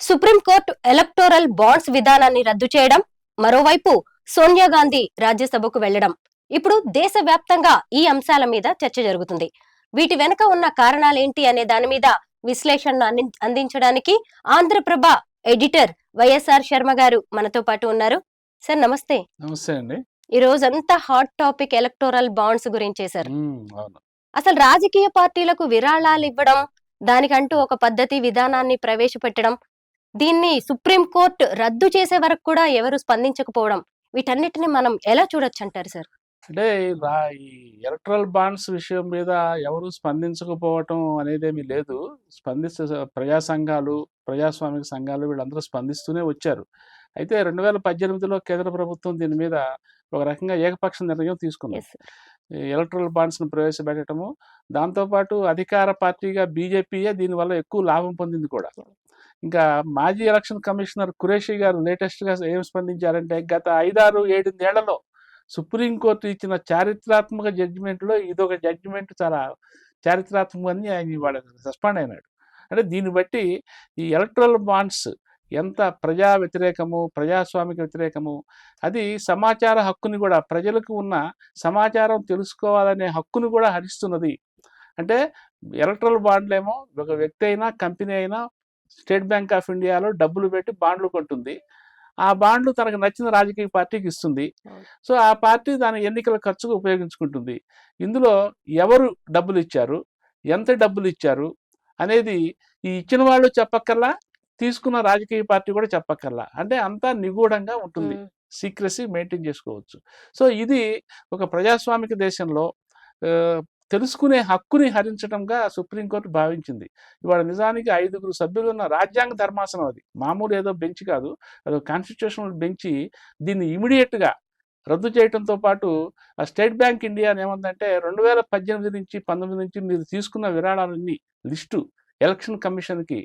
Supreme court electoral bonds విధానాన్ని రద్దు చేయడం, మరోవైపు సోనియా గాంధీ రాజ్యసభకు వెళ్లడం. ఇప్పుడు దేశవ్యాప్తంగా ఈ అంశాల మీద చర్చ జరుగుతుంది. వీటి వెనుక ఉన్న కారణాలేంటి అనే దాని మీద విశ్లేషణను అందించడానికి ఆంధ్రప్రభ ఎడిటర్ వైఎస్ఆర్ శర్మ గారు మనతో పాటు ఉన్నారు. సార్ నమస్తే. నమస్తే అండి. ఈ రోజంతా హాట్ టాపిక్ ఎలక్టోరల్ బాండ్స్ గురించే సార్. అవును. అసలు రాజకీయ పార్టీలకు విరాళాలు ఇవ్వడం, దానికంటూ ఒక పద్ధతి విధానాన్ని ప్రవేశపెట్టడం, దీన్ని సుప్రీంకోర్టు రద్దు చేసే వరకు కూడా ఎవరు స్పందించకపోవడం, వీటన్నిటిని మనం ఎలా చూడొచ్చంటారు సార్? అంటే ఈ ఎలక్ట్రల్ బాండ్స్ విషయం మీద ఎవరు స్పందించకపోవటం అనేదేమీ లేదు. స్పందిస్తే ప్రజా సంఘాలు, ప్రజాస్వామిక సంఘాలు వీళ్ళందరూ స్పందిస్తూనే వచ్చారు. అయితే 2018లో కేంద్ర ప్రభుత్వం దీని మీద ఒక రకంగా ఏకపక్ష నిర్ణయం తీసుకుంది. Yes sir. ఈ ఎలక్ట్రల్ బాండ్స్‌ని ప్రవేశపెట్టడము, దాంతోపాటు అధికార పార్టీగా బీజేపీయే దీనివల్ల ఎక్కువ లాభం పొందింది కూడా. ఇంకా మాజీ ఎలక్షన్ కమిషనర్ ఖురేషీ గారు లేటెస్ట్‌గా ఏం స్పందించారంటే, గత 5, 6, 7 ఏళ్లలో సుప్రీంకోర్టు ఇచ్చిన చారిత్రాత్మక జడ్జిమెంట్‌లో ఇదొక జడ్జిమెంట్ చాలా చారిత్రాత్మకమని ఆయన ఇవాళ సస్పెండ్ అయినాడు. అంటే దీన్ని బట్టి ఈ ఎలక్ట్రల్ బాండ్స్ ఎంత ప్రజా వ్యతిరేకము, ప్రజాస్వామిక వ్యతిరేకము, అది సమాచార హక్కుని కూడా, ప్రజలకు ఉన్న సమాచారం తెలుసుకోవాలనే హక్కును కూడా హరిస్తున్నది. అంటే ఎలక్ట్రల్ బాండ్లేమో ఒక వ్యక్తి అయినా, కంపెనీ అయినా స్టేట్ బ్యాంక్ ఆఫ్ ఇండియాలో డబ్బులు పెట్టి బాండ్లు కొంటుంది. ఆ బాండ్లు తనకు నచ్చిన రాజకీయ పార్టీకి ఇస్తుంది. సో ఆ పార్టీ దాని ఎన్నికల ఖర్చుకు ఉపయోగించుకుంటుంది. ఇందులో ఎవరు డబ్బులు ఇచ్చారు, ఎంత డబ్బులు ఇచ్చారు అనేది ఈ ఇచ్చిన వాళ్ళు చెప్పక్కర్లా, తీసుకున్న రాజకీయ పార్టీ కూడా చెప్పక్కర్లా. అంటే అంతా నిగూఢంగా ఉంటుంది. సీక్రెసీ మెయింటైన్ చేసుకోవచ్చు. సో ఇది ఒక ప్రజాస్వామిక దేశంలో తెలుసుకునే హక్కుని హరించడంగా సుప్రీంకోర్టు భావించింది. ఇవాళ నిజానికి 5గురు సభ్యులు ఉన్న రాజ్యాంగ ధర్మాసనం అది. మామూలు ఏదో బెంచ్ కాదు, అదో కాన్స్టిట్యూషనల్ బెంచి దీన్ని ఇమీడియట్గా రద్దు చేయడంతో పాటు ఆ స్టేట్ బ్యాంక్ ఇండియా ఏమందంటే 2018 నుంచి 19 నుంచి మీరు తీసుకున్న విరాళాలన్నీ లిస్టు ఎలక్షన్ కమిషన్కి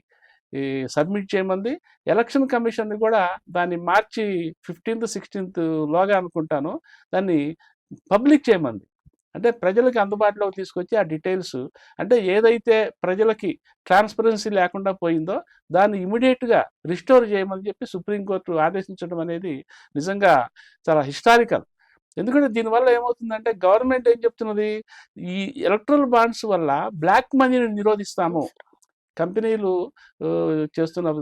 సబ్మిట్ చేయమంది. ఎలక్షన్ కమిషన్ కూడా దాన్ని మార్చి 15th, 16th లోగా అనుకుంటాను దాన్ని పబ్లిక్ చేయమంది. అంటే ప్రజలకి అందుబాటులోకి తీసుకొచ్చి ఆ డీటెయిల్స్, అంటే ఏదైతే ప్రజలకి ట్రాన్స్పరెన్సీ లేకుండా పోయిందో దాన్ని ఇమీడియట్గా రిస్టోర్ చేయమని చెప్పి సుప్రీంకోర్టు ఆదేశించడం అనేది నిజంగా చాలా హిస్టారికల్. ఎందుకంటే దీనివల్ల ఏమవుతుందంటే గవర్నమెంట్ ఏం చెప్తున్నది, ఈ ఎలక్ట్రల్ బాండ్స్ వల్ల బ్లాక్ మనీని నిరోధిస్తాము, కంపెనీలు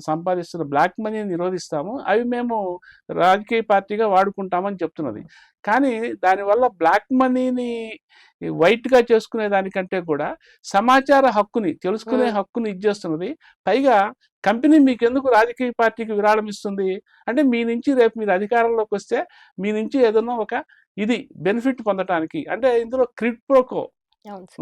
సంపాదిస్తున్న బ్లాక్ మనీని నిరోధిస్తాము, అవి మేము రాజకీయ పార్టీగా వాడుకుంటామని చెప్తున్నది. కానీ దానివల్ల బ్లాక్ మనీని వైట్గా చేసుకునే దానికంటే కూడా సమాచార హక్కుని, తెలుసుకునే హక్కుని ఇచ్చేస్తున్నది. పైగా కంపెనీ మీకెందుకు రాజకీయ పార్టీకి విరాళం ఇస్తుంది అంటే, మీ నుంచి రేపు మీరు అధికారంలోకి వస్తే మీ నుంచి ఏదన్నా ఒక ఇది బెనిఫిట్ పొందటానికి. అంటే ఇందులో క్విడ్ ప్రోకో,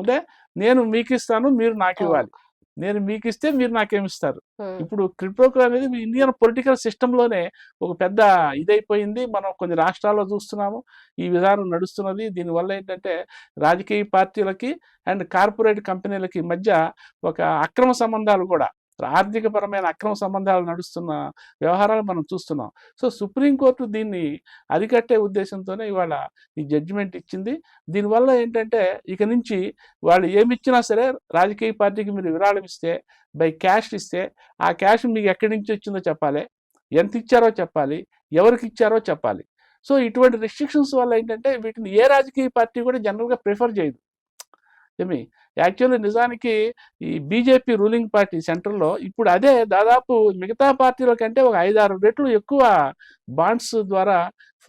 అంటే నేను మీకు ఇస్తాను, మీరు నాకు ఇవ్వాలి, నేను మీకు ఇస్తే మీరు నాకేమిస్తారు. ఇప్పుడు క్రిప్టోకో అనేది ఇండియన్ పొలిటికల్ సిస్టంలోనే ఒక పెద్ద ఇదైపోయింది. మనం కొన్ని రాష్ట్రాల్లో చూస్తున్నాము ఈ విధానం నడుస్తున్నది. దీనివల్ల ఏంటంటే రాజకీయ పార్టీలకి అండ్ కార్పొరేట్ కంపెనీలకి మధ్య ఒక అక్రమ సంబంధాలు కూడా, ఆర్థికపరమైన అక్రమ సంబంధాలు నడుస్తున్న వ్యవహారాలు మనం చూస్తున్నాం. సో సుప్రీంకోర్టు దీన్ని అరికట్టే ఉద్దేశంతోనే ఇవాళ ఈ జడ్జిమెంట్ ఇచ్చింది. దీనివల్ల ఏంటంటే ఇక నుంచి వాళ్ళు ఏమిచ్చినా సరే రాజకీయ పార్టీకి మీరు విరాళం ఇస్తే, బై క్యాష్ ఇస్తే, ఆ క్యాష్ మీకు ఎక్కడి నుంచి వచ్చిందో చెప్పాలి, ఎంత ఇచ్చారో చెప్పాలి, ఎవరికి ఇచ్చారో చెప్పాలి. సో ఇటువంటి రిస్ట్రిక్షన్స్ వల్ల ఏంటంటే వీటిని ఏ రాజకీయ పార్టీ కూడా జనరల్గా ప్రిఫర్ చేయదు. యాక్చువల్లీ నిజానికి ఈ బీజేపీ రూలింగ్ పార్టీ సెంట్రల్లో ఇప్పుడు అదే దాదాపు మిగతా పార్టీల కంటే ఒక 5-6 రెట్లు ఎక్కువ బాండ్స్ ద్వారా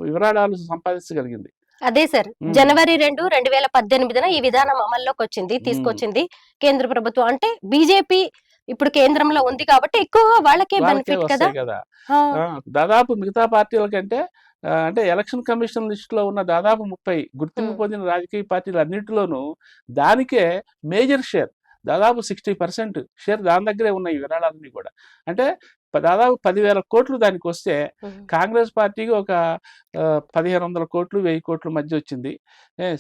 విరాళాలు సంపాదించగలిగింది. అదే సార్, జనవరి 2, 2018 ఈ విధానం అమల్లోకి తీసుకొచ్చింది కేంద్ర ప్రభుత్వం. అంటే బీజేపీ ఇప్పుడు కేంద్రంలో ఉంది కాబట్టి ఎక్కువ వాళ్ళకే బెనిఫిట్ కదా. దాదాపు మిగతా పార్టీల కంటే అంటే ఎలక్షన్ కమిషన్ లిస్టులో ఉన్న దాదాపు 30 గుర్తింపు పొందిన రాజకీయ పార్టీలు అన్నింటిలోనూ దానికే మేజర్ షేర్, దాదాపు 60% షేర్ దాని దగ్గరే ఉన్నాయి ఈ విరాళాలన్నీ కూడా. అంటే దాదాపు 10,000 కోట్లు దానికి వస్తే కాంగ్రెస్ పార్టీకి ఒక 1,500 కోట్లు 1,000 కోట్ల మధ్య వచ్చింది.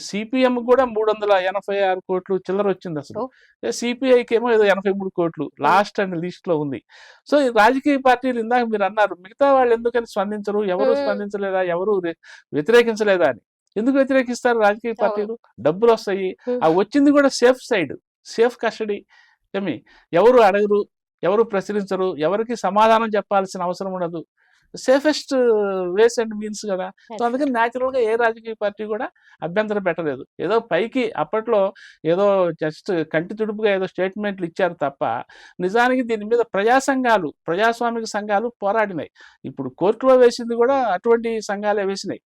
సిపిఎం కూడా 386 కోట్లు చిల్లర వచ్చింది. అసలు సిపిఐకి ఏమో ఏదో 83 కోట్లు లాస్ట్ అండ్ లిస్ట్లో ఉంది. సో ఈ రాజకీయ పార్టీలు ఇందాక మీరు అన్నారు మిగతా వాళ్ళు ఎందుకని స్పందించరు, ఎవరు స్పందించలేదా, ఎవరు వ్యతిరేకించలేదా అని. ఎందుకు వ్యతిరేకిస్తారు రాజకీయ పార్టీలు? డబ్బులు వస్తాయి, ఆ వచ్చింది కూడా సేఫ్ సైడ్, సేఫ్ కస్టడీ, ఎవరు అడగరు, ఎవరు ప్రశ్నించరు, ఎవరికి సమాధానం చెప్పాల్సిన అవసరం ఉండదు. సేఫెస్ట్ వేస్ అండ్ మీన్స్ కదా. సో అందుకని న్యాచురల్గా ఏ రాజకీయ పార్టీ కూడా అభ్యంతరం పెట్టలేదు. ఏదో పైకి అప్పట్లో ఏదో జస్ట్ కంటి తుడుపుగా ఏదో స్టేట్మెంట్లు ఇచ్చారు తప్ప నిజానికి దీని మీద ప్రజాస్వామిక సంఘాలు పోరాడినాయి. ఇప్పుడు కోర్టులో వేసింది కూడా అటువంటి సంఘాలే వేసినాయి.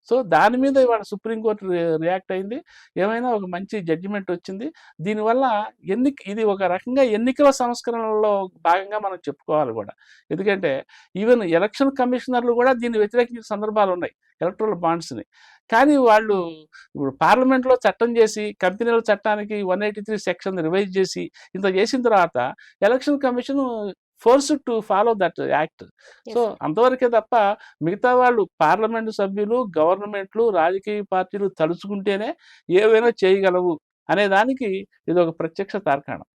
సో దాని మీద ఇవాళ సుప్రీంకోర్టు రియాక్ట్ అయింది. ఏమైనా ఒక మంచి జడ్జిమెంట్ వచ్చింది. దీనివల్ల ఇది ఒక రకంగా ఎన్నికల సంస్కరణలో భాగంగా మనం చెప్పుకోవాలి కూడా. ఎందుకంటే ఈవెన్ ఎలక్షన్ కమిషనర్లు కూడా దీన్ని వ్యతిరేకించిన సందర్భాలు ఉన్నాయి, ఎలక్ట్రల్ బాండ్స్ని. కానీ వాళ్ళు ఇప్పుడు పార్లమెంట్లో చట్టం చేసి కంపెనీల చట్టానికి 183 సెక్షన్ రివైజ్ చేసి ఇంత చేసిన తర్వాత election commission force to follow that act. So అంతవరకే తప్ప మిగతా వాళ్ళు పార్లమెంటు సభ్యులు, గవర్నమెంట్లు, రాజకీయ పార్టీలు తలుచుకుంటేనే ఏవైనా చేయగలవు అనే దానికి ఇది ఒక ప్రత్యక్ష తార్కాణం.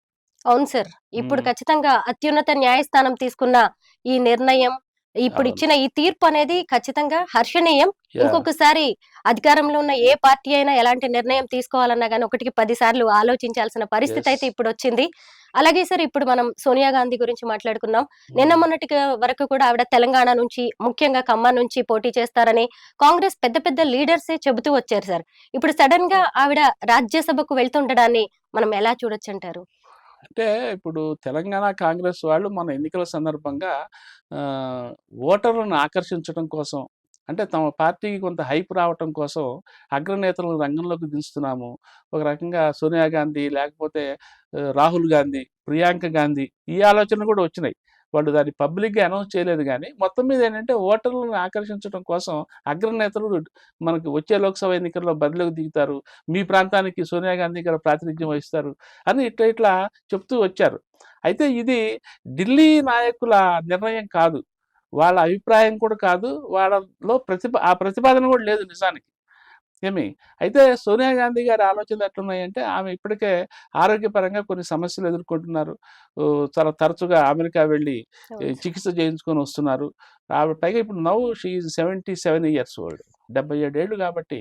అవును సార్. ఇప్పుడు ఖచ్చితంగా అత్యున్నత న్యాయస్థానం తీసుకున్న ఈ నిర్ణయం, ఇప్పుడు ఇచ్చిన ఈ తీర్పు అనేది ఖచ్చితంగా హర్షణీయం. ఇంకొకసారి అధికారంలో ఉన్న ఏ పార్టీ అయినా ఎలాంటి నిర్ణయం తీసుకోవాలన్నా కానీ 1కి 10 సార్లు ఆలోచించాల్సిన పరిస్థితి అయితే ఇప్పుడు వచ్చింది. అలాగే సార్, ఇప్పుడు మనం సోనియా గాంధీ గురించి మాట్లాడుకున్నాం. నిన్న మొన్నటి వరకు కూడా ఆవిడ తెలంగాణ నుంచి, ముఖ్యంగా ఖమ్మం నుంచి పోటీ చేస్తారని కాంగ్రెస్ పెద్ద పెద్ద లీడర్సే చెబుతూ వచ్చారు సార్. ఇప్పుడు సడన్ గా ఆవిడ రాజ్యసభకు వెళ్తుండడాన్ని మనం ఎలా చూడొచ్చు అంటారు? అంటే ఇప్పుడు తెలంగాణ కాంగ్రెస్ వాళ్ళు మన ఎన్నికల సందర్భంగా ఓటర్లను ఆకర్షించడం కోసం, అంటే తమ పార్టీకి కొంత హైప్ రావటం కోసం అగ్రనేతలను రంగంలోకి దించుతున్నాము. ఒక రకంగా సోనియా గాంధీ, లేకపోతే రాహుల్ గాంధీ, ప్రియాంక గాంధీ ఈ ఆలోచనలు కూడా వచ్చినాయి. వాళ్ళు దాన్ని పబ్లిక్గా అనౌన్స్ చేయలేదు. కానీ మొత్తం మీద ఏంటంటే ఓటర్లను ఆకర్షించడం కోసం అగ్రనేతలు మనకు వచ్చే లోక్సభ ఎన్నికల్లో బరిలోకి దిగుతారు, మీ ప్రాంతానికి సోనియా గాంధీ గారు ప్రాతినిధ్యం వహిస్తారు అని ఇట్లా చెప్తూ వచ్చారు. అయితే ఇది ఢిల్లీ నాయకుల నిర్ణయం కాదు, వాళ్ళ అభిప్రాయం కూడా కాదు, వాళ్ళలో ఆ ప్రతిపాదన కూడా లేదు నిజానికి. అయితే సోనియా గాంధీ గారి ఆలోచనలు ఎట్లున్నాయంటే, ఆమె ఇప్పటికే ఆరోగ్యపరంగా కొన్ని సమస్యలు ఎదుర్కొంటున్నారు. చాలా తరచుగా అమెరికా వెళ్ళి చికిత్స చేయించుకొని వస్తున్నారు. ఆవిడ పైగా ఇప్పుడు షీ ఈజ్ 77 ఇయర్స్ ఓల్డ్, 77 ఏళ్ళు. కాబట్టి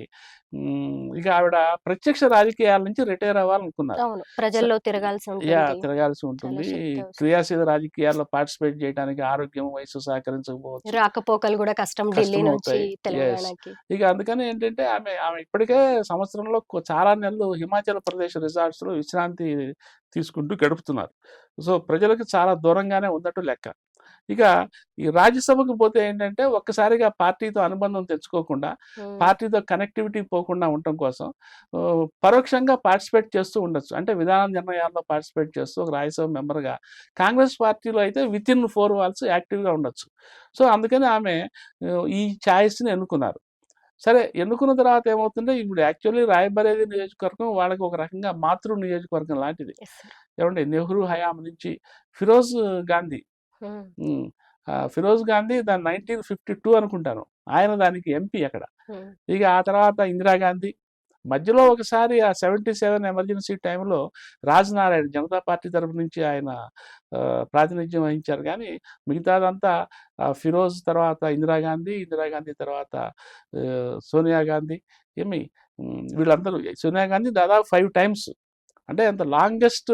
ఇక ఆవిడ ప్రత్యక్ష రాజకీయాల నుంచి రిటైర్ అవ్వాలనుకున్నారు. ప్రజల్లో తిరగాల్సి ఉంటుంది. క్రియాశీల రాజకీయాల్లో పార్టిసిపేట్ చేయడానికి ఆరోగ్యం, వయసు సహకరించకపోవచ్చు, రాకపోకలు కూడా కష్టం ఢిల్లీ నుంచి తెలంగాణకి. ఇక అందుకని ఏంటంటే ఆమె ఇప్పటికే సంవత్సరంలో చాలా నెలలు హిమాచల్ ప్రదేశ్ రిసార్ట్స్ లో విశ్రాంతి తీసుకుంటూ గడుపుతున్నారు. సో ప్రజలకు చాలా దూరంగానే ఉన్నట్టు లెక్క. ఇక ఈ రాజ్యసభకు పోతే ఏంటంటే ఒక్కసారిగా పార్టీతో అనుబంధం తెచ్చుకోకుండా, పార్టీతో కనెక్టివిటీ పోకుండా ఉండటం కోసం పరోక్షంగా పార్టిసిపేట్ చేస్తూ ఉండొచ్చు. అంటే విధాన నిర్ణయాల్లో పార్టిసిపేట్ చేస్తూ ఒక రాజ్యసభ మెంబర్గా, కాంగ్రెస్ పార్టీలో అయితే విత్ ఇన్ 4 వాల్స్ యాక్టివ్గా ఉండొచ్చు. సో అందుకని ఆమె ఈ ఛాయిస్ని ఎన్నుకున్నారు. సరే, ఎన్నుకున్న తర్వాత ఏమవుతుంటే, ఇప్పుడు యాక్చువల్లీ రాయబరేలీ నియోజకవర్గం వాళ్ళకి ఒక రకంగా మాతృ నియోజకవర్గం లాంటిది. ఏమంటే నెహ్రూ హయాం నుంచి ఫిరోజ్ గాంధీ దాని 1952 అనుకుంటాను, ఆయన దానికి ఎంపీ అక్కడ. ఇక ఆ తర్వాత ఇందిరాగాంధీ, మధ్యలో ఒకసారి ఆ 77 ఎమర్జెన్సీ టైంలో రాజనారాయణ జనతా పార్టీ తరపు నుంచి ఆయన ప్రాతినిధ్యం వహించారు. కానీ మిగతాదంతా ఫిరోజ్ తర్వాత ఇందిరాగాంధీ తర్వాత సోనియా గాంధీ. వీళ్ళందరూ, సోనియా గాంధీ దాదాపు 5 టైమ్స్, అంటే అంత లాంగెస్ట్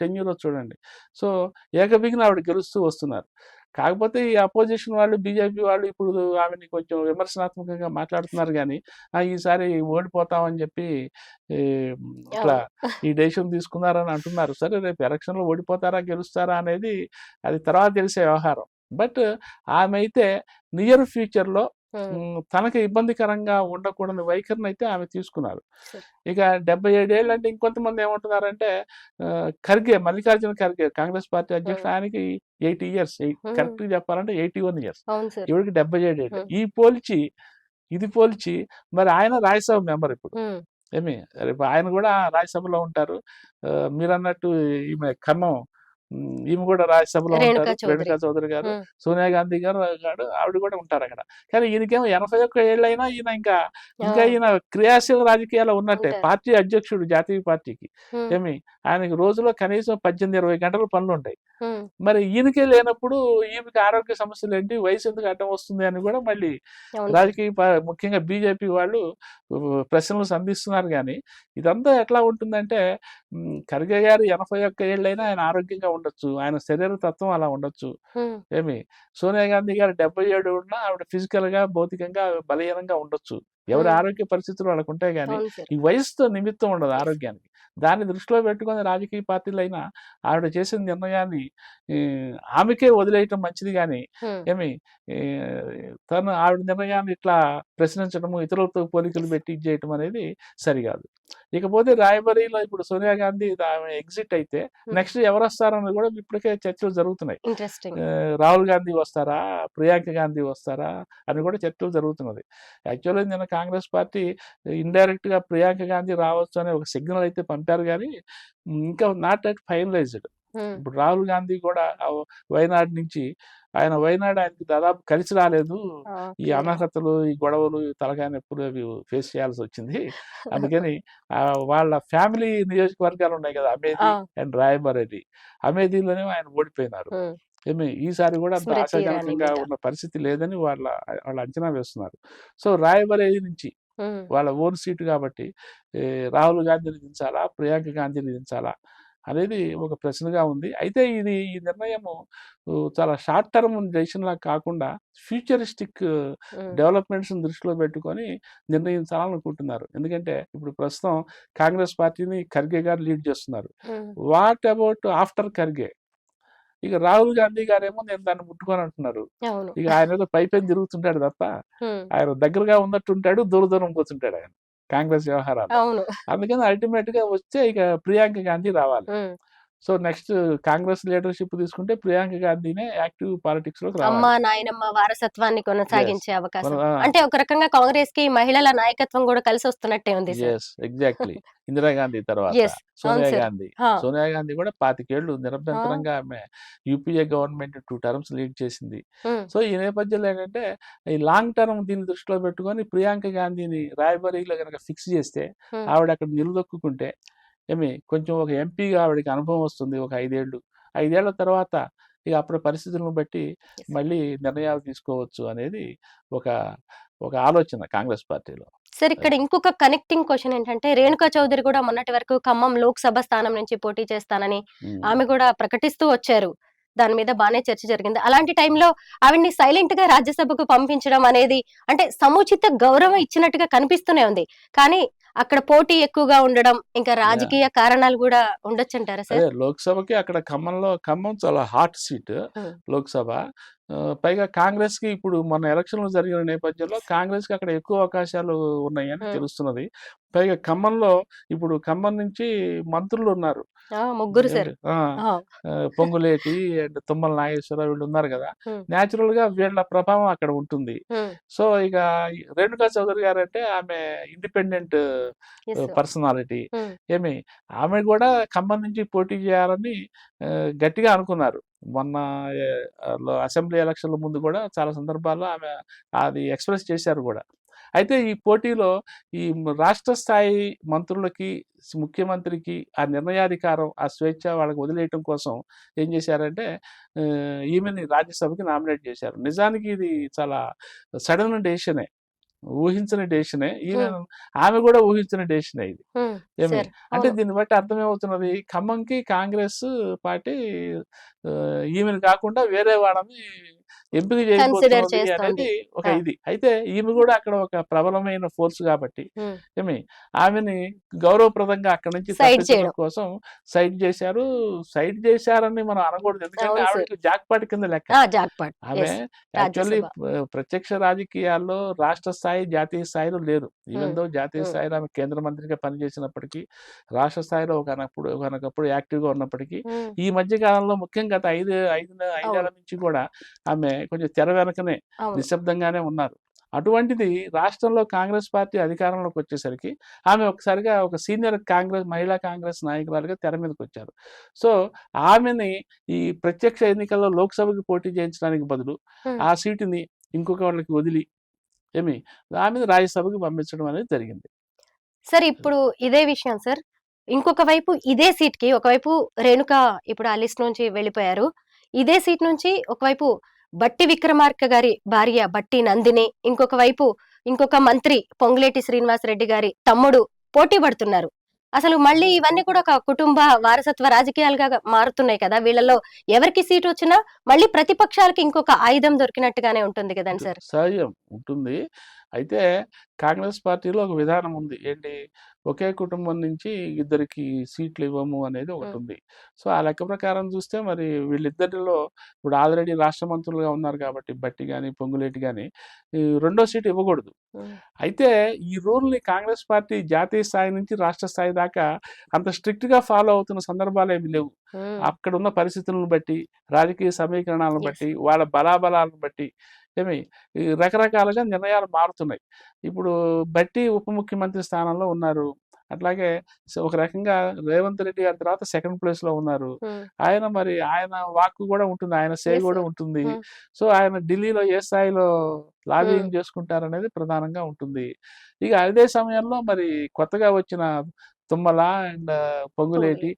టెన్యూర్ చూడండి. సో ఏకబిగిన ఆవిడ గెలుస్తూ వస్తున్నారు. కాకపోతే ఈ అపోజిషన్ వాళ్ళు, బీజేపీ వాళ్ళు ఇప్పుడు ఆమెని కొంచెం విమర్శనాత్మకంగా మాట్లాడుతున్నారు. కానీ ఈసారి ఓడిపోతామని చెప్పి ఇట్లా ఈ డెసిషన్ తీసుకున్నారని అంటున్నారు. సరే, రేపు ఎలక్షన్లో ఓడిపోతారా గెలుస్తారా అనేది అది తర్వాత తెలిసే వ్యవహారం. బట్ ఆమె అయితే నియర్ ఫ్యూచర్లో తనకి ఇబ్బందికరంగా ఉండకూడని వైఖరిని అయితే ఆమె తీసుకున్నారు. ఇక 77 ఏళ్ళు అంటే ఇంకొంతమంది ఏమంటున్నారంటే, మల్లికార్జున ఖర్గే కాంగ్రెస్ పార్టీ అధ్యక్షుడు, ఆయనకి 80 ఇయర్స్, కరెక్ట్గా చెప్పాలంటే 81 ఇయర్స్, ఇవిడికి 77 ఏళ్ళు. ఇది పోల్చి మరి ఆయన రాజ్యసభ మెంబర్ ఇప్పుడు. రేపు ఆయన కూడా రాజ్యసభలో ఉంటారు. మీరు అన్నట్టు ఈమె ఖమ్మం, ఈమె కూడా రాజ్యసభలో ఉంటారు, రేణుకా చౌదరి గారు, సోనియా గాంధీ గారు ఆవిడ కూడా ఉంటారు అక్కడ. కానీ ఈయనకేమో 81 ఏళ్ళైనా ఈయన క్రియాశీల రాజకీయాల్లో ఉన్నట్టే, పార్టీ అధ్యక్షుడు జాతీయ పార్టీకి. ఆయనకి రోజులో కనీసం 18-20 గంటల పనులు ఉంటాయి. ఉమ్, మరి ఈయనకే లేనప్పుడు ఈమెకి ఆరోగ్య సమస్యలు ఏంటి, వయసు ఎందుకు అడ్డం వస్తుంది అని కూడా మళ్ళీ అవును సార్. రాజకీయ ముఖ్యంగా బీజేపీ వాళ్ళు ప్రశ్నలు సంధిస్తున్నారు. కానీ ఇదంతా ఎట్లా ఉంటుందంటే ఖర్గే గారు 81 ఏళ్ళైనా ఆయన ఆరోగ్యంగా ఉండొచ్చు, ఆయన శరీర తత్వం అలా ఉండొచ్చు. ఉమ్, ఏమి సోనియా గాంధీ గారు 77 ఉన్నా ఆవిడ ఫిజికల్ గా భౌతికంగా బలహీనంగా ఉండొచ్చు. ఎవరి ఉమ్, ఆరోగ్య పరిస్థితులు వాళ్ళకు ఉంటాయి. కానీ అవును సార్. ఈ వయసుతో నిమిత్తం ఉండదు ఆరోగ్యానికి. దాన్ని దృష్టిలో పెట్టుకొని రాజకీయ పార్టీలైనా ఆవిడ చేసిన నిర్ణయాన్ని ఈ, ఆమెకే వదిలేయటం మంచిది. కానీ ఉమ్, ఏమి ఈ, తను ఆవిడ నిర్ణయాన్ని ఇట్లా ప్రశ్నించడము, ఇతరులతో పోలికలు పెట్టి ఇది చేయటం అనేది సరికాదు. ఇకపోతే రాయబరీలో ఇప్పుడు సోనియా గాంధీ ఆమె ఎగ్జిట్ అయితే నెక్స్ట్ ఎవరు వస్తారన్నది కూడా ఇప్పటికే చర్చలు జరుగుతున్నాయి. ఇంట్రెస్టింగ్. రాహుల్ గాంధీ వస్తారా, ప్రియాంక గాంధీ వస్తారా అని కూడా చర్చలు జరుగుతున్నది. యాక్చువల్లీ నిన్న కాంగ్రెస్ పార్టీ ఇండైరెక్ట్ గా ప్రియాంక గాంధీ రావచ్చు అనే ఒక సిగ్నల్ అయితే పంపారు. కానీ ఇంకా నాట్ అట్ ఫైనలైజ్డ్. ఉమ్, ఇప్పుడు రాహుల్ గాంధీ కూడా వైనాడ్ నుంచి వైనాడ్ ఆయనకి దాదాపు కలిసి రాలేదు. ఈ ఓకే. అనర్హతలు, ఈ గొడవలు, ఈ తలకాయ నొప్పులు అవి ఫేస్ చేయాల్సి వచ్చింది. అందుకని వాళ్ళ ఫ్యామిలీ నియోజకవర్గాలు ఉన్నాయి కదా, అమేథీ ఆ, అండ్ రాయబరేలీ. అమేథీలోనే ఆయన ఓడిపోయినారు. ఉమ్, ఈసారి కూడా అంత స్మృతి ఇరానీ ఆశాజనకంగా మీద. ఉన్న పరిస్థితి లేదని వాళ్ళు అంచనా వేస్తున్నారు. సో రాయబరేలీ నుంచి ఉమ్, వాళ్ళ ఓన్ సీటు కాబట్టి రాహుల్ గాంధీని దించాలా, ప్రియాంక గాంధీని దించాలా అనేది ఒక ప్రశ్నగా ఉంది. అయితే ఈ నిర్ణయము చాలా షార్ట్ టర్మ్ డెసిషన్ లా కాకుండా ఫ్యూచరిస్టిక్ ఉమ్, డెవలప్మెంట్స్ దృష్టిలో పెట్టుకొని నిర్ణయించాలనుకుంటున్నారు. ఎందుకంటే ఇప్పుడు ప్రస్తుతం కాంగ్రెస్ పార్టీని ఖర్గే గారు లీడ్ చేస్తున్నారు. ఉమ్, వాట్ అబౌట్ ఆఫ్టర్ ఖర్గే? ఇక రాహుల్ గాంధీ గారేమో నేను దాన్ని ముట్టుకొని అంటున్నారు. అవును. ఇక ఆయన ఏదో పైపైన తిరుగుతుంటాడు తప్ప ఉమ్, ఆయన దగ్గరగా ఉన్నట్టుంటాడు, దూర దూరం పోతుంటాడు ఆయన కాంగ్రెస్ వ్యవహారాలు. అవును. అందుకని అల్టిమేట్ గా వస్తే ఇక ప్రియాంక గాంధీ రావాలి. ఉమ్, సో నెక్స్ట్ కాంగ్రెస్ లీడర్షిప్ తీసుకుంటే ప్రియాంక గాంధీనే యాక్టివ్ పాలిటిక్స్ లోకి అమ్మ రావాలి. నాయనమ్మ వారసత్వాన్ని ఎస్ కొనసాగించే అవకాశం. అంటే ఒక రకంగా కాంగ్రెస్ కి మహిళల నాయకత్వం కూడా కలిసి వస్తున్నట్టే ఉంది సార్. Yes exactly. ఇందిరాగాంధీ తర్వాత ఎస్. అవును సోనియా సార్. గాంధీ. ఆ, సోనియా గాంధీ కూడా 25 ఏళ్ళు ఆ, నిరభ్యంతరంగా ఆమె యూపీఏ గవర్నమెంట్ 2 టర్మ్స్ లీడ్ చేసింది. ఉమ్, సో ఈ నేపథ్యంలో ఏంటంటే ఈ లాంగ్ టర్మ్ దీన్ని దృష్టిలో పెట్టుకొని ప్రియాంక గాంధీని రాయబరీలో కనుక ఫిక్స్ చేస్తే ఉమ్, ఆవిడ అక్కడ నిలదొక్కుంటే కొంచెం ఒక ఎంపీగా ఆవిడకి అనుభవం వస్తుంది. ఒక 5 ఏళ్ళు. 5 ఏళ్ల తర్వాత ఇక అప్పుడు పరిస్థితులను బట్టి yes. మళ్ళీ నిర్ణయాలు తీసుకోవచ్చు అనేది ఒక ఒక ఆలోచన కాంగ్రెస్ పార్టీలో. సార్ ఇక్కడ ఇంకొక కనెక్టింగ్ క్వశ్చన్ ఏంటంటే రేణుకా చౌదరి కూడా మొన్నటి వరకు ఖమ్మం లోక్సభ స్థానం నుంచి పోటీ చేస్తానని ఉమ్. ఆమె కూడా ప్రకటిస్తూ వచ్చారు. దాని మీద బానే చర్చ జరిగింది. అలాంటి టైంలో ఆవిడ్ని సైలెంట్ గా రాజ్యసభకు పంపించడం అనేది అంటే సముచిత గౌరవం ఇచ్చినట్టుగా కనిపిస్తూనే ఉంది. కానీ అక్కడ పోటీ ఎక్కువగా ఉండడం ఇంకా యా. రాజకీయ కారణాలు కూడా ఉండొచ్చు అంటారా అదే సార్? లోక్సభకి అక్కడ ఖమ్మం చాలా హాట్ సీట్ ఉమ్, లోక్సభ. పైగా కాంగ్రెస్ కి ఇప్పుడు మొన్న ఎలక్షన్లు జరిగిన నేపథ్యంలో కాంగ్రెస్ కి అక్కడ ఎక్కువ అవకాశాలు ఉన్నాయని ఉమ్, తెలుస్తున్నది. పైగా ఖమ్మంలో ఇప్పుడు ఖమ్మం నుంచి మంత్రులు ఉన్నారు. ముగ్గురు సార్. ఆ, పొంగులేటి అండ్ తుమ్మల నాగేశ్వరరావు వీళ్ళు ఉన్నారు కదా. ఉమ్, న్యాచురల్ గా వీళ్ళ ప్రభావం అక్కడ ఉంటుంది. ఉమ్, సో ఇక రేణుకా చౌదరి గారు అంటే ఆమె ఇండిపెండెంట్ yes sir. పర్సనాలిటీ. ఉమ్, ఆమె కూడా ఖమ్మం నుంచి పోటీ చేయాలని గట్టిగా అనుకున్నారు. మొన్న అసెంబ్లీ ఎలక్షన్ల ముందు కూడా చాలా సందర్భాల్లో ఆమె అది ఎక్స్ప్రెస్ చేశారు కూడా. అయితే ఈ పోటీలో ఈ రాష్ట్ర స్థాయి మంత్రులకి, ముఖ్యమంత్రికి ఆ నిర్ణయాధికారం, ఆ స్వేచ్ఛ వాళ్ళకి వదిలేయటం కోసం ఏం చేశారంటే ఈమెని రాజ్యసభకి నామినేట్ చేశారు. నిజానికి ఇది చాలా సడన్ డెసిషనే, ఊహించని డెసిషనే. ఆమె కూడా ఊహించిన డెసిషనే ఇది. ఉమ్, ఏమి సార్. అంటే అవును. దీన్ని బట్టి అర్థమవుతున్నది ఖమ్మంకి కాంగ్రెస్ పార్టీ ఈమెను కాకుండా వేరే వాళ్ళని ఎంపిక కన్సిడర్ చేయబోతున్నది చేస్తోంది. అనేది ఒక ఆ, ఇది. అయితే ఈమె కూడా అక్కడ ఒక ప్రబలమైన ఫోర్స్ కాబట్టి ఉమ్, ఆమెని గౌరవప్రదంగా అక్కడి నుంచి సైడ్ తప్పించడం చేయడం. కోసం సైడ్ చేశారని మనం అనకూడదు. ఎందుకంటే అవును సార్. ఆవిడకి జాక్పాట్ కింద లెక్క. జాక్పాట్. ఆమె ఎస్. యాక్చువల్లీ రాజ్యసభ. ప్రత్యక్ష రాజకీయాల్లో రాష్ట్ర స్థాయి, జాతీయ స్థాయిలో లేరు. ఈవెన్ ఉమ్, దో జాతీయ ఉమ్, స్థాయిలో ఆమె కేంద్ర మంత్రిగా పనిచేసినప్పటికీ, రాష్ట్ర స్థాయిలో ఒకనొకప్పుడు యాక్టివ్గా ఉన్నప్పటికీ, ఉమ్, ఈ మధ్య కాలంలో ముఖ్యంగా గత ఐదేళ్ల అవును. నుంచి కూడా ఆమె కొంచెం తెర వెనకనే అవును. నిశ్శబ్దంగానే ఉన్నారు. అటువంటిది రాష్ట్రంలో కాంగ్రెస్ పార్టీ అధికారంలోకి వచ్చేసరికి ఆమె ఒకసారిగా ఒక సీనియర్ మహిళా కాంగ్రెస్ నాయకురాలుగా తెర మీదకి వచ్చారు. సో ఆమెని ఈ ప్రత్యక్ష ఎన్నికల్లో లోక్సభకి పోటీ చేయించడానికి బదులు ఉమ్. ఆ సీటుని ఇంకొక వాళ్ళకి వదిలి ఆమెను రాజ్యసభకి పంపించడం అనేది జరిగింది. సార్ ఇప్పుడు ఇదే విషయం సార్ ఇంకొక వైపు ఇదే సీట్ కి ఒకవైపు రేణుక ఇప్పుడు ఆ లిస్ట్ నుంచి వెళ్ళిపోయారు. ఇదే సీట్ నుంచి ఒకవైపు బట్టి విక్రమార్క గారి భార్య బట్టి నందిని, ఇంకొక వైపు ఇంకొక మంత్రి పొంగులేటి శ్రీనివాసరెడ్డి గారి తమ్ముడు పోటీ పడుతున్నారు. అసలు మళ్ళీ ఇవన్నీ కూడా ఒక కుటుంబ వారసత్వ రాజకీయాలుగా మారుతున్నాయి కదా! వీళ్ళలో ఎవరికి సీట్ వచ్చినా మళ్ళీ ప్రతిపక్షాలకి ఇంకొక ఆయుధం దొరికినట్టుగానే ఉంటుంది కదండి సార్. సహజం ఉంటుంది. అయితే కాంగ్రెస్ పార్టీలో ఒక విధానం ఉంది. ఏంటి? ఒకే కుటుంబం నుంచి ఇద్దరికి సీట్లు ఇవ్వము అనేది ఒకటుంది. సో, ఆ లెక్క ప్రకారం చూస్తే మరి వీళ్ళిద్దరిలో ఇప్పుడు ఆల్రెడీ రాష్ట్ర మంత్రులుగా ఉన్నారు కాబట్టి బట్టి గాని, పొంగులేటి గాని ఈ రెండో సీట్ ఇవ్వకూడదు. అయితే ఈ రూల్‌ని కాంగ్రెస్ పార్టీ జాతీయ స్థాయి నుంచి రాష్ట్ర స్థాయి దాకా అంత స్ట్రిక్ట్‌గా ఫాలో అవుతున్న సందర్భాలేమి లేవు. అక్కడున్న పరిస్థితులను బట్టి, రాజకీయ సమీకరణాలను Yes. బట్టి, వాళ్ళ బలాబలాలను బట్టి ఏమి ఈ రకరకాలుగా నిర్ణయాలు మారుతున్నాయి. ఇప్పుడు బట్టి ఉప ముఖ్యమంత్రి స్థానంలో ఉన్నారు. అట్లాగే ఒక రకంగా రేవంత్ రెడ్డి గారి తర్వాత సెకండ్ ప్లేస్‌లో ఉన్నారు. ఆయన వాక్కు గూడా ఉంటుంది. ఆయన సే Yes, గూడా sir. ఉంటుంది. Hmm. సో, ఆయన ఢిల్లీలో ఏ స్థాయిలో లాబియింగ్ చేసుకుంటారనేది ప్రధానంగా ఉంటుంది. ఇక అదే సమయంలో మరి కొత్తగా వచ్చిన తుమ్మల అండ్ పొంగులేటి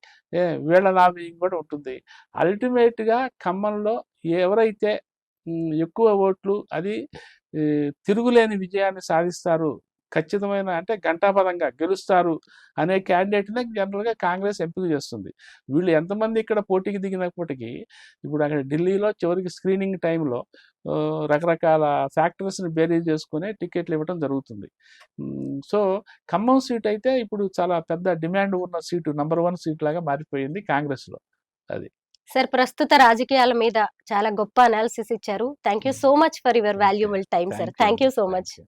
వీళ్ళ లాబియింగ్ గూడా ఉంటుంది. అల్టిమేట్‌గా ఖమ్మంలో ఎవరైతే ఎక్కువ ఓట్లు అది తిరుగులేని విజయాన్ని సాధిస్తారు. ఖచ్చితమైన అంటే ఘంటాపథంగా గెలుస్తారు అనే క్యాండిడేట్‌నే జనరల్‌గా కాంగ్రెస్ ఎంపిక చేస్తుంది. వీళ్ళు ఎంతమంది ఇక్కడ పోటీకి దిగినప్పటికీ ఇప్పుడు అక్కడ ఢిల్లీలో చివరికి స్క్రీనింగ్ టైంలో రకరకాల ఫ్యాక్టర్స్‌ని బేరీజ్ చేసుకొని టికెట్లు ఇవ్వటం జరుగుతుంది. సో, ఖమ్మం సీట్ అయితే ఇప్పుడు చాలా పెద్ద డిమాండ్ ఉన్న సీటు నంబర్ 1 సీట్ లాగా మారిపోయింది కాంగ్రెస్‌లో. అది. సార్, ప్రస్తుత రాజకీయాల మీద చాలా గొప్ప అనాలిసిస్ ఇచ్చారు. Thank you so much for your valuable time sir. Thank you thank you అండి. So thank much. యూ.